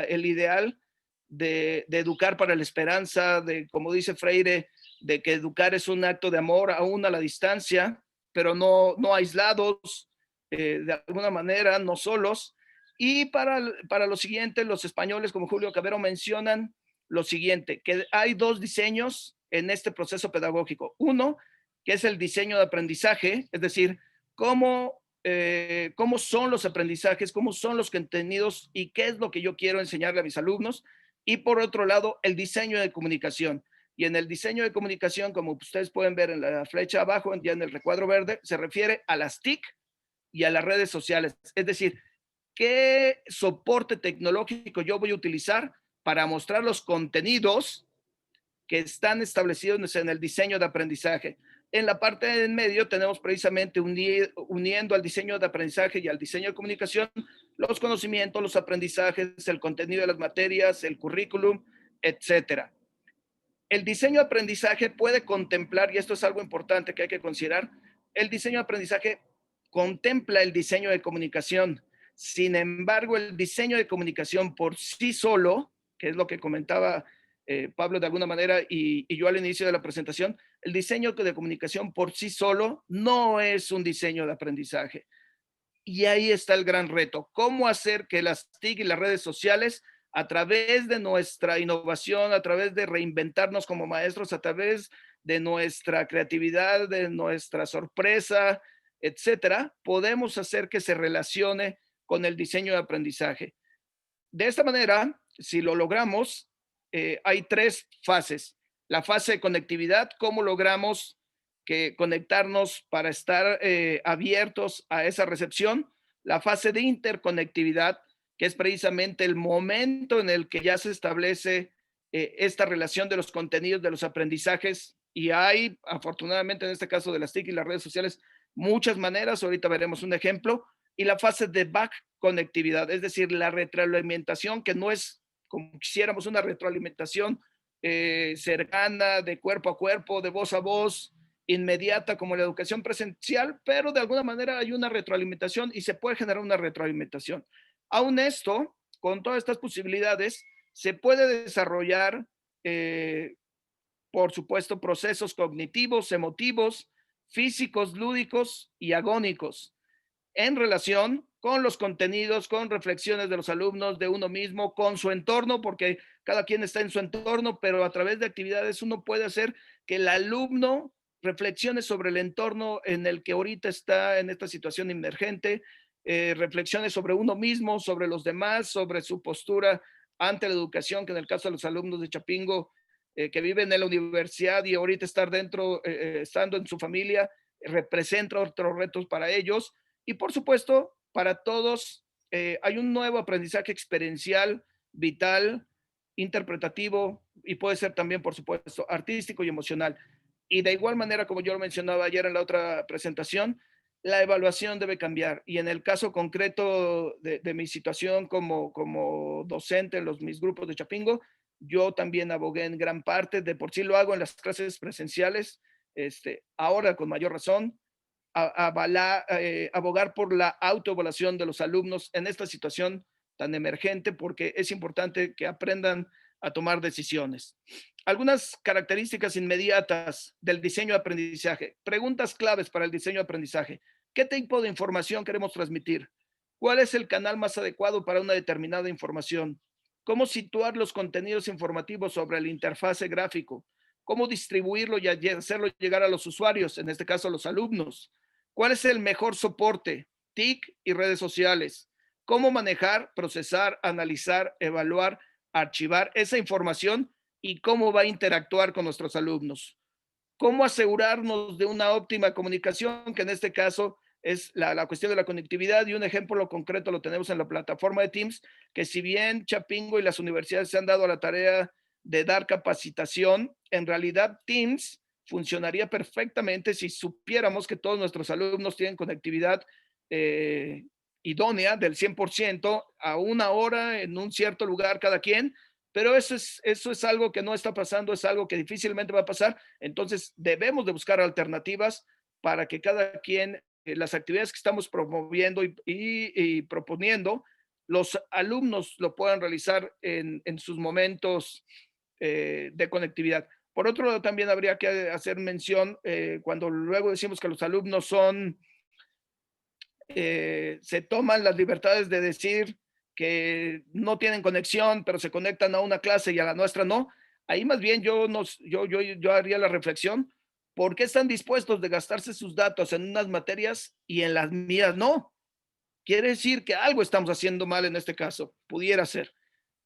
el ideal de educar para la esperanza, de, como dice Freire, de que educar es un acto de amor aún a la distancia, pero no aislados, de alguna manera, no solos. Y para lo siguiente, los españoles, como Julio Cabero, mencionan lo siguiente, que hay dos diseños en este proceso pedagógico. Uno, que es el diseño de aprendizaje, es decir, cómo son los aprendizajes, cómo son los contenidos y qué es lo que yo quiero enseñarle a mis alumnos. Y por otro lado, el diseño de comunicación. Y en el diseño de comunicación, como ustedes pueden ver en la flecha abajo, ya en el recuadro verde, se refiere a las TIC y a las redes sociales. Es decir, ¿qué soporte tecnológico yo voy a utilizar para mostrar los contenidos que están establecidos en el diseño de aprendizaje? En la parte de en medio tenemos precisamente uniendo al diseño de aprendizaje y al diseño de comunicación los conocimientos, los aprendizajes, el contenido de las materias, el currículum, etcétera. El diseño de aprendizaje puede contemplar, y esto es algo importante que hay que considerar, el diseño de aprendizaje contempla el diseño de comunicación. Sin embargo, el diseño de comunicación por sí solo, que es lo que comentaba Pablo de alguna manera y yo al inicio de la presentación, el diseño de comunicación por sí solo no es un diseño de aprendizaje. Y ahí está el gran reto, cómo hacer que las TIC y las redes sociales, a través de nuestra innovación, a través de reinventarnos como maestros, a través de nuestra creatividad, de nuestra sorpresa, etcétera, podemos hacer que se relacione con el diseño de aprendizaje. De esta manera, si lo logramos, hay tres fases. La fase de conectividad, cómo logramos conectarnos para estar abiertos a esa recepción. La fase de interconectividad, que es precisamente el momento en el que ya se establece esta relación de los contenidos, de los aprendizajes, y hay, afortunadamente en este caso de las TIC y las redes sociales, muchas maneras, ahorita veremos un ejemplo, y la fase de back conectividad, es decir, la retroalimentación, que no es como quisiéramos una retroalimentación cercana, de cuerpo a cuerpo, de voz a voz, inmediata como la educación presencial, pero de alguna manera hay una retroalimentación y se puede generar una retroalimentación. Aún esto, con todas estas posibilidades, se puede desarrollar, por supuesto, procesos cognitivos, emotivos, físicos, lúdicos y agónicos en relación con los contenidos, con reflexiones de los alumnos, de uno mismo, con su entorno, porque cada quien está en su entorno, pero a través de actividades uno puede hacer que el alumno reflexione sobre el entorno en el que ahorita está en esta situación emergente, reflexiones sobre uno mismo, sobre los demás, sobre su postura ante la educación, que en el caso de los alumnos de Chapingo, que viven en la universidad y ahorita estar dentro, estando en su familia, representa otros retos para ellos. Y por supuesto, para todos hay un nuevo aprendizaje experiencial, vital, interpretativo y puede ser también, por supuesto, artístico y emocional. Y de igual manera, como yo lo mencionaba ayer en la otra presentación, la evaluación debe cambiar. Y en el caso concreto de mi situación como docente en mis grupos de Chapingo, yo también abogué en gran parte, de por sí lo hago en las clases presenciales, ahora con mayor razón, abogar por la autoevaluación de los alumnos en esta situación tan emergente, porque es importante que aprendan a tomar decisiones. Algunas características inmediatas del diseño de aprendizaje. Preguntas claves para el diseño de aprendizaje. ¿Qué tipo de información queremos transmitir? ¿Cuál es el canal más adecuado para una determinada información? ¿Cómo situar los contenidos informativos sobre el interfase gráfico? ¿Cómo distribuirlo y hacerlo llegar a los usuarios, en este caso a los alumnos? ¿Cuál es el mejor soporte? TIC y redes sociales. ¿Cómo manejar, procesar, analizar, evaluar, archivar esa información y cómo va a interactuar con nuestros alumnos? ¿Cómo asegurarnos de una óptima comunicación? Que en este caso es la cuestión de la conectividad, y un ejemplo concreto lo tenemos en la plataforma de Teams, que si bien Chapingo y las universidades se han dado a la tarea de dar capacitación, en realidad Teams funcionaría perfectamente si supiéramos que todos nuestros alumnos tienen conectividad idónea del 100% a una hora en un cierto lugar cada quien, pero eso es algo que no está pasando, es algo que difícilmente va a pasar. Entonces debemos de buscar alternativas para que cada quien, las actividades que estamos promoviendo y proponiendo, los alumnos lo puedan realizar en sus momentos de conectividad. Por otro lado, también habría que hacer mención cuando luego decimos que los alumnos se toman las libertades de decir que no tienen conexión, pero se conectan a una clase y a la nuestra no. Ahí más bien yo haría la reflexión: ¿por qué están dispuestos de gastarse sus datos en unas materias y en las mías no? Quiere decir que algo estamos haciendo mal en este caso, pudiera ser.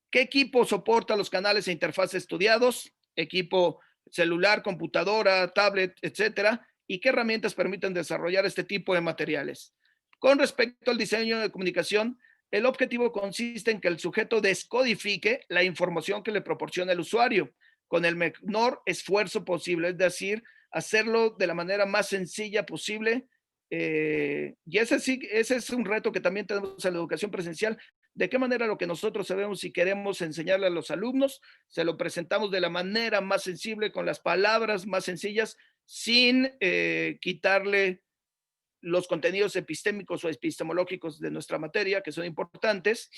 ¿Qué equipo soporta los canales e interfaces estudiados? Equipo celular, computadora, tablet, etcétera. ¿Y qué herramientas permiten desarrollar este tipo de materiales? Con respecto al diseño de comunicación, el objetivo consiste en que el sujeto descodifique la información que le proporciona el usuario con el menor esfuerzo posible, es decir, hacerlo de la manera más sencilla posible. Y ese es un reto que también tenemos en la educación presencial. ¿De qué manera lo que nosotros sabemos y queremos enseñarle a los alumnos, se lo presentamos de la manera más sensible, con las palabras más sencillas, sin quitarle los contenidos epistémicos o epistemológicos de nuestra materia, que son importantes?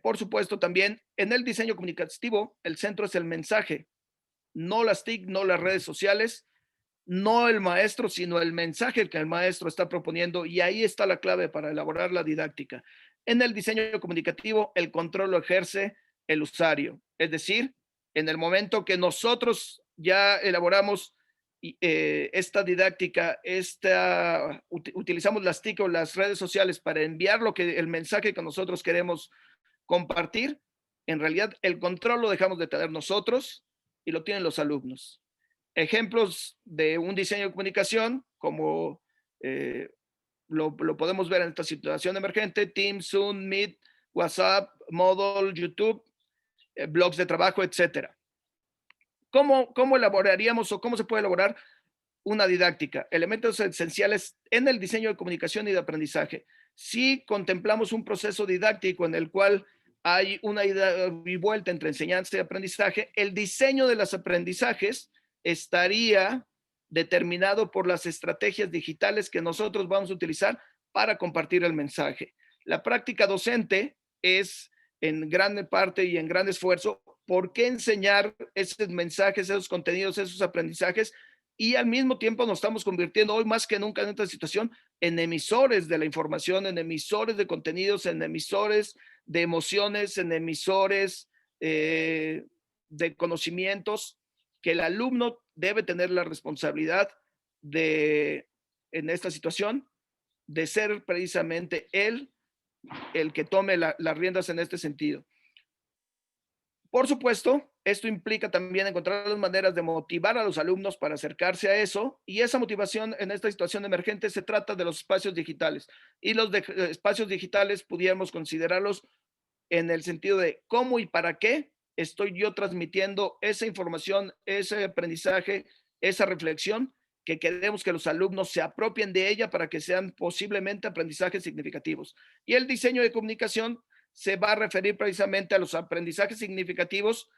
Por supuesto, también en el diseño comunicativo, el centro es el mensaje, no las TIC, no las redes sociales, no el maestro, sino el mensaje que el maestro está proponiendo, y ahí está la clave para elaborar la didáctica. En el diseño comunicativo, el control lo ejerce el usuario, es decir, en el momento que nosotros ya elaboramos esta didáctica, utilizamos las TIC o las redes sociales para enviar el mensaje que nosotros queremos compartir, en realidad el control lo dejamos de tener nosotros y lo tienen los alumnos. Ejemplos de un diseño de comunicación, como lo podemos ver en esta situación emergente: Teams, Zoom, Meet, WhatsApp, Moodle, YouTube, blogs de trabajo, etcétera. ¿Cómo elaboraríamos o cómo se puede elaborar una didáctica? Elementos esenciales en el diseño de comunicación y de aprendizaje. Si contemplamos un proceso didáctico en el cual hay una ida y vuelta entre enseñanza y aprendizaje, el diseño de los aprendizajes estaría determinado por las estrategias digitales que nosotros vamos a utilizar para compartir el mensaje. La práctica docente es en gran parte y en gran esfuerzo por qué enseñar esos mensajes, esos contenidos, esos aprendizajes, y al mismo tiempo nos estamos convirtiendo hoy más que nunca en esta situación en emisores de la información, en emisores de contenidos, en emisores de emociones, en emisores de conocimientos, que el alumno debe tener la responsabilidad de, en esta situación, de ser precisamente él el que tome las riendas en este sentido. Por supuesto, esto implica también encontrar las maneras de motivar a los alumnos para acercarse a eso, y esa motivación en esta situación emergente se trata de los espacios digitales. Y los espacios digitales pudiéramos considerarlos en el sentido de cómo y para qué estoy yo transmitiendo esa información, ese aprendizaje, esa reflexión, que queremos que los alumnos se apropien de ella para que sean posiblemente aprendizajes significativos. Y el diseño de comunicación se va a referir precisamente a los aprendizajes significativos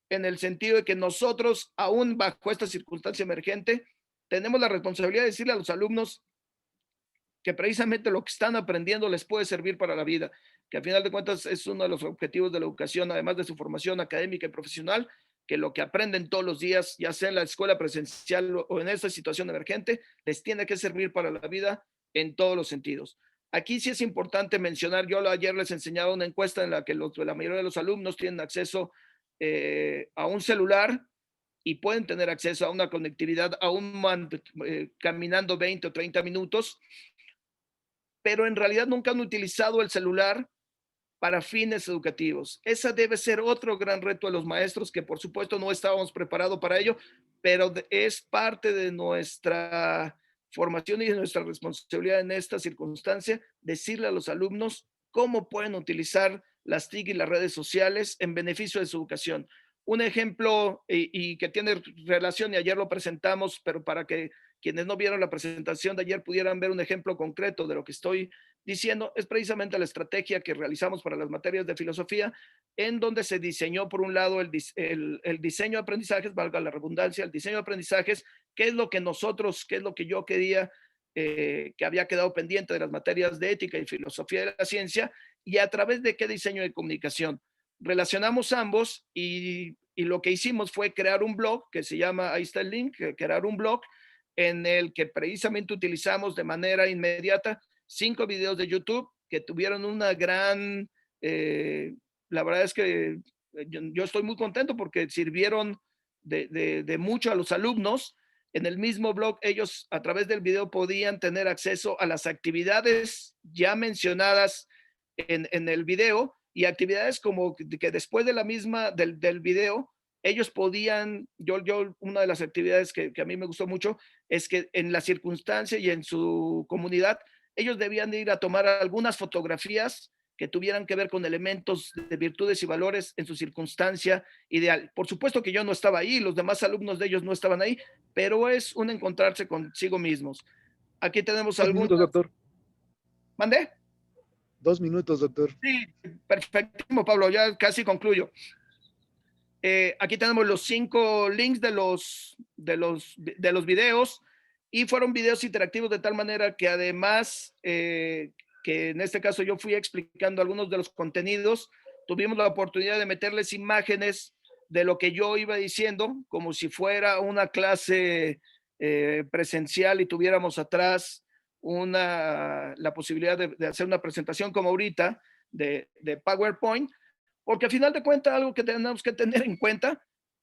en el sentido de que nosotros, aún bajo esta circunstancia emergente, tenemos la responsabilidad de decirle a los alumnos que precisamente lo que están aprendiendo les puede servir para la vida, que al final de cuentas es uno de los objetivos de la educación, además de su formación académica y profesional, que lo que aprenden todos los días, ya sea en la escuela presencial o en esta situación emergente, les tiene que servir para la vida en todos los sentidos. Aquí sí es importante mencionar, yo ayer les enseñaba una encuesta en la que la mayoría de los alumnos tienen acceso a un celular y pueden tener acceso a una conectividad aún caminando 20 o 30 minutos, pero en realidad nunca han utilizado el celular para fines educativos. Esa debe ser otro gran reto de los maestros, que por supuesto no estábamos preparados para ello, pero es parte de nuestra formación y de nuestra responsabilidad en esta circunstancia, decirle a los alumnos cómo pueden utilizar las TIC y las redes sociales en beneficio de su educación. Un ejemplo, y que tiene relación, y ayer lo presentamos, pero para que quienes no vieron la presentación de ayer pudieran ver un ejemplo concreto de lo que estoy diciendo, es precisamente la estrategia que realizamos para las materias de filosofía, en donde se diseñó por un lado el diseño de aprendizajes, valga la redundancia, el diseño de aprendizajes, que es lo que nosotros, que es lo que yo quería, que había quedado pendiente de las materias de ética y filosofía de la ciencia, y a través de qué diseño de comunicación. Relacionamos ambos y lo que hicimos fue crear un blog que se llama, ahí está el link, crear un blog en el que precisamente utilizamos de manera inmediata 5 videos de YouTube que tuvieron una gran, la verdad es que yo estoy muy contento porque sirvieron de mucho a los alumnos. En el mismo blog ellos a través del video podían tener acceso a las actividades ya mencionadas en el video, y actividades como que después de la misma del video ellos podían, una de las actividades que a mí me gustó mucho es que en la circunstancia y en su comunidad ellos debían de ir a tomar algunas fotografías que tuvieran que ver con elementos de virtudes y valores en su circunstancia ideal. Por supuesto que yo no estaba ahí, los demás alumnos de ellos no estaban ahí, pero es un encontrarse consigo mismos. Aquí tenemos algunos. 2 minutos, doctor. ¿Mandé? 2 minutos, doctor. Sí, perfectísimo, Pablo, ya casi concluyo. Aquí tenemos los 5 links de los videos, y fueron videos interactivos de tal manera que además, que en este caso yo fui explicando algunos de los contenidos, tuvimos la oportunidad de meterles imágenes de lo que yo iba diciendo, como si fuera una clase presencial y tuviéramos atrás la posibilidad de hacer una presentación como ahorita de PowerPoint, porque al final de cuentas algo que tenemos que tener en cuenta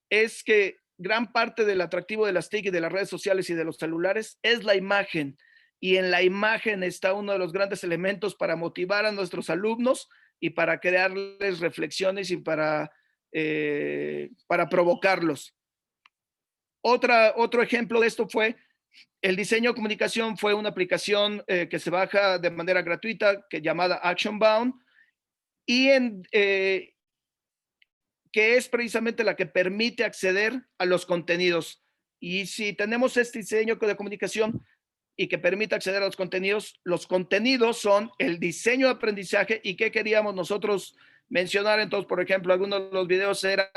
es que gran parte del atractivo de las TIC y de las redes sociales y de los celulares es la imagen, y en la imagen está uno de los grandes elementos para motivar a nuestros alumnos y para crearles reflexiones y para provocarlos. Otro ejemplo de esto fue el diseño de comunicación. Fue una aplicación que se baja de manera gratuita, llamada Action Bound, y que es precisamente la que permite acceder a los contenidos. Y si tenemos este diseño de comunicación y que permite acceder a los contenidos son el diseño de aprendizaje. ¿Y qué queríamos nosotros mencionar? Entonces, por ejemplo, algunos de los videos era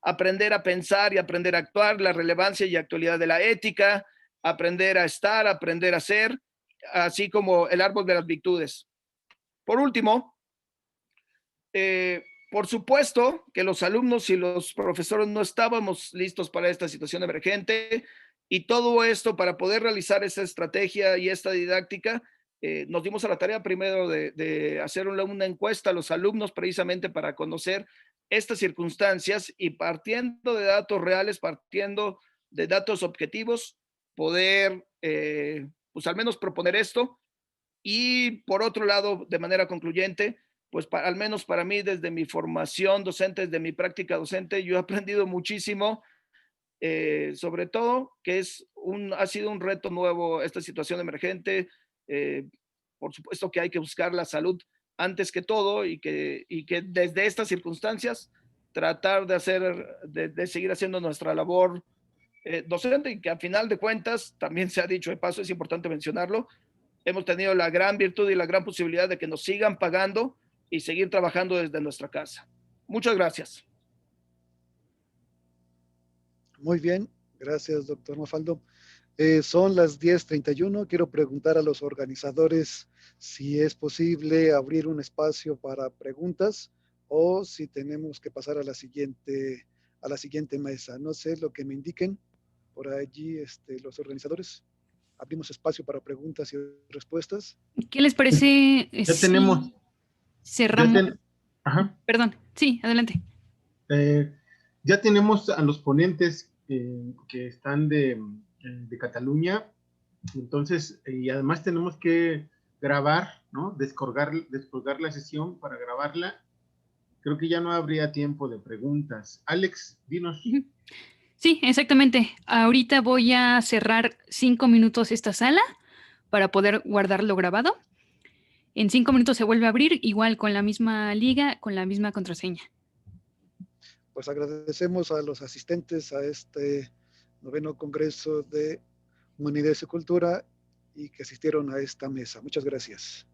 aprender a pensar y aprender a actuar, la relevancia y actualidad de la ética, aprender a estar, aprender a ser, así como el árbol de las virtudes. Por último, por supuesto que los alumnos y los profesores no estábamos listos para esta situación emergente, y todo esto, para poder realizar esa estrategia y esta didáctica, nos dimos a la tarea primero de hacer una encuesta a los alumnos precisamente para conocer estas circunstancias, y partiendo de datos reales, partiendo de datos objetivos, poder pues al menos proponer esto. Y por otro lado, de manera concluyente, pues al menos para mí, desde mi formación docente, desde mi práctica docente, yo he aprendido muchísimo, sobre todo que ha sido un reto nuevo esta situación emergente. Por supuesto que hay que buscar la salud antes que todo, y que desde estas circunstancias tratar de seguir haciendo nuestra labor docente, y que al final de cuentas, también se ha dicho de paso, es importante mencionarlo, hemos tenido la gran virtud y la gran posibilidad de que nos sigan pagando y seguir trabajando desde nuestra casa. Muchas gracias. Muy bien, gracias, doctor Mafaldo. Son las 10:31. Quiero preguntar a los organizadores si es posible abrir un espacio para preguntas o si tenemos que pasar a la siguiente mesa. No sé lo que me indiquen por allí los organizadores. Abrimos espacio para preguntas y respuestas. ¿Qué les parece? Ya tenemos. Cerramos. Ajá. Perdón, sí, adelante. Ya tenemos a los ponentes que están de Cataluña, entonces, y además tenemos que grabar, ¿no? Descolgar la sesión para grabarla. Creo que ya no habría tiempo de preguntas. Alex, dinos. Sí, exactamente. Ahorita voy a cerrar 5 minutos esta sala para poder guardarlo grabado. En 5 minutos se vuelve a abrir, igual con la misma liga, con la misma contraseña. Pues agradecemos a los asistentes a este 9º Congreso de Humanidades y Cultura y que asistieron a esta mesa. Muchas gracias.